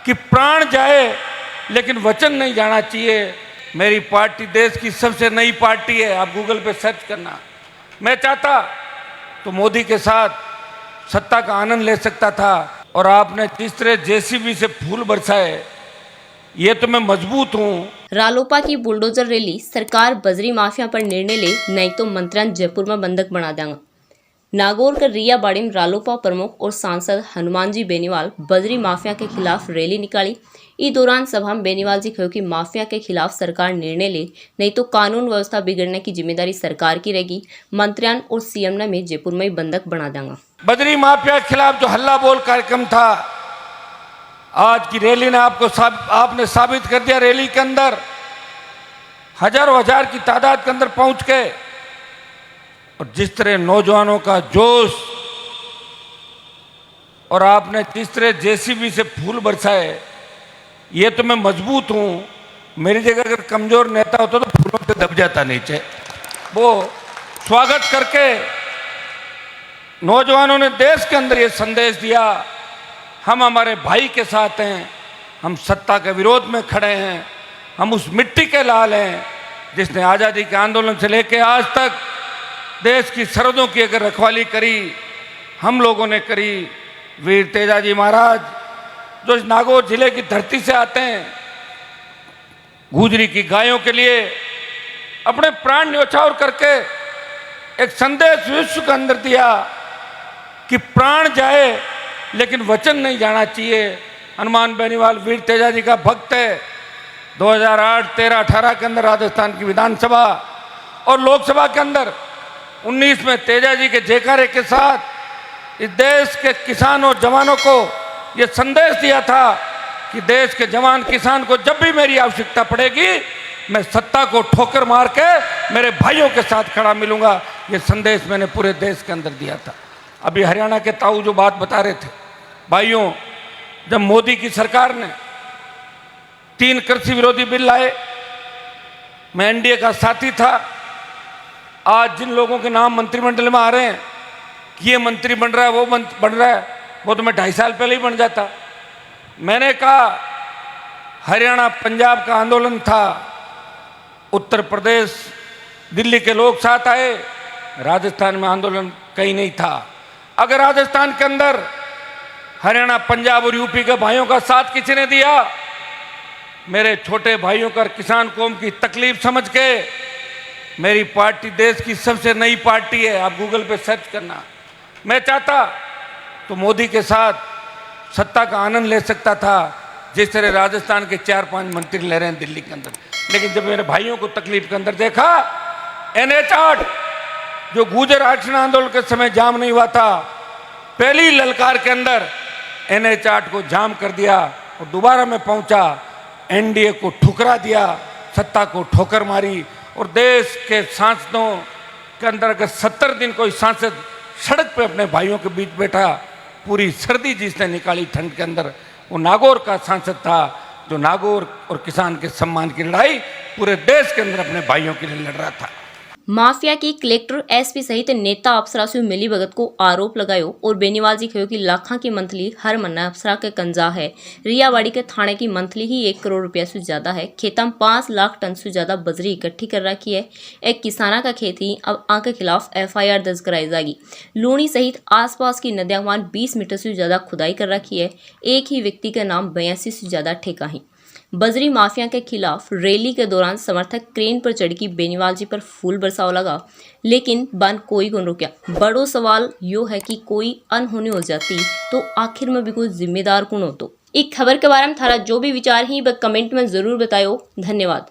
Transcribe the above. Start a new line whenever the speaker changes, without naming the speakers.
कि प्राण जाए लेकिन वचन नहीं जाना चाहिए। मेरी पार्टी देश की सबसे नई पार्टी है, आप गूगल पे सर्च करना। मैं चाहता तो मोदी के साथ सत्ता का आनंद ले सकता था, और आपने जिस तरह जेसीबी से फूल बरसाए, ये तो मैं मजबूत हूँ।
रालोपा की बुलडोजर रैली, सरकार बजरी माफिया पर निर्णय ले, नहीं तो मंत्रियां जयपुर में बंधक बना देंगे। नागौर के रियाबाड़ी में रालोपा प्रमुख और सांसद हनुमान जी बेनीवाल बजरी माफिया के खिलाफ रैली निकाली। इस दौरान सभा में बेनीवाल जी कहा कि माफिया के खिलाफ सरकार निर्णय ले, नहीं तो कानून व्यवस्था बिगड़ने की जिम्मेदारी सरकार की रहेगी। मंत्रियां और सीएम ने में जयपुर में ही बंधक बना देंगे।
बजरी माफिया के खिलाफ जो हल्ला बोल कार्यक्रम था, आज की रैली ने आपने साबित कर दिया। रैली के अंदर हजारों हजार की तादाद के अंदर पहुंच के, और जिस तरह नौजवानों का जोश, और आपने जिस तरह जेसीबी से फूल बरसाए, ये तो मैं मजबूत हूं। मेरी जगह अगर कमजोर नेता होता तो फूलों से दब जाता नीचे। वो स्वागत करके नौजवानों ने देश के अंदर ये संदेश दिया, हम हमारे भाई के साथ हैं, हम सत्ता के विरोध में खड़े हैं, हम उस मिट्टी के लाल हैं जिसने आज़ादी के आंदोलन से लेकर आज तक देश की सरहदों की अगर रखवाली करी, हम लोगों ने करी। वीर तेजाजी महाराज जो इस नागौर जिले की धरती से आते हैं, गुजरी की गायों के लिए अपने प्राण न्यौछावर करके एक संदेश विश्व के अंदर दिया कि प्राण जाए लेकिन वचन नहीं जाना चाहिए। हनुमान बेनीवाल वीर तेजाजी का भक्त है। 2008, 13, 18 के अंदर राजस्थान की विधानसभा और लोकसभा के अंदर 19 में तेजाजी के जयकारे के साथ इस देश के किसानों जवानों को यह संदेश दिया था कि देश के जवान किसान को जब भी मेरी आवश्यकता पड़ेगी, मैं सत्ता को ठोकर मार के मेरे भाइयों के साथ खड़ा मिलूंगा। यह संदेश मैंने पूरे देश के अंदर दिया था। अभी हरियाणा के ताऊ जो बात बता रहे थे, भाइयों, जब मोदी की सरकार ने 3 कृषि विरोधी बिल लाए, मैं एनडीए का साथी था। आज जिन लोगों के नाम मंत्रिमंडल में आ रहे हैं कि ये मंत्री बन रहा है, वो बन रहा है, वो तो मैं 2.5 साल पहले ही बन जाता। मैंने कहा हरियाणा पंजाब का आंदोलन था, उत्तर प्रदेश दिल्ली के लोग साथ आए, राजस्थान में आंदोलन कहीं नहीं था। अगर राजस्थान के अंदर हरियाणा पंजाब और यूपी के भाइयों का साथ किसी ने दिया, मेरे छोटे भाइयों का किसान कौम की तकलीफ समझ के, मेरी पार्टी देश की सबसे नई पार्टी है, आप गूगल पे सर्च करना। मैं चाहता तो मोदी के साथ सत्ता का आनंद ले सकता था, जिस तरह राजस्थान के 4-5 मंत्री ले रहे हैं दिल्ली के अंदर। लेकिन जब मेरे भाइयों को तकलीफ के अंदर देखा, NH-8 जो गुर्जर आरक्षण आंदोलन के समय जाम नहीं हुआ था, पहली ललकार के अंदर NH-8 को जाम कर दिया और दोबारा मैं पहुंचा, एनडीए को ठुकरा दिया, सत्ता को ठोकर मारी। और देश के सांसदों के अंदर अगर 70 दिन कोई सांसद सड़क पे अपने भाइयों के बीच बैठा, पूरी सर्दी जिसने निकाली ठंड के अंदर, वो नागौर का सांसद था, जो नागौर और किसान के सम्मान की लड़ाई पूरे देश के अंदर अपने भाइयों के लिए लड़ रहा था।
माफिया की कलेक्टर एसपी सहित नेता अफसरा से मिली भगत को आरोप लगायो और बेनीवाल जी कहो कि लाखा की मंथली हर महीना अफसरा के कंजा है। रियाबाड़ी के थाने की मंथली ही 1 करोड़ रुपया से ज्यादा है। खेता में 5 लाख टन से ज्यादा बजरी इकट्ठी कर रखी है। एक किसाना का खेत ही अब आके खिलाफ FIR दर्ज कराई जाएगी। लूणी सहित आसपास की नदियां 20 मीटर से ज्यादा खुदाई कर रखी है। एक ही व्यक्ति के नाम 82 से ज्यादा ठेका है। बजरी माफिया के खिलाफ रैली के दौरान समर्थक क्रेन पर चढ़ की बेनीवाल जी पर फूल बरसाव लगा, लेकिन बन कोई को रोका। बड़ो सवाल यो है कि कोई अनहोनी हो जाती तो आखिर में भी कोई जिम्मेदार कौन हो। तो एक खबर के बारे में थारा जो भी विचार ही वह कमेंट में जरूर बताओ। धन्यवाद।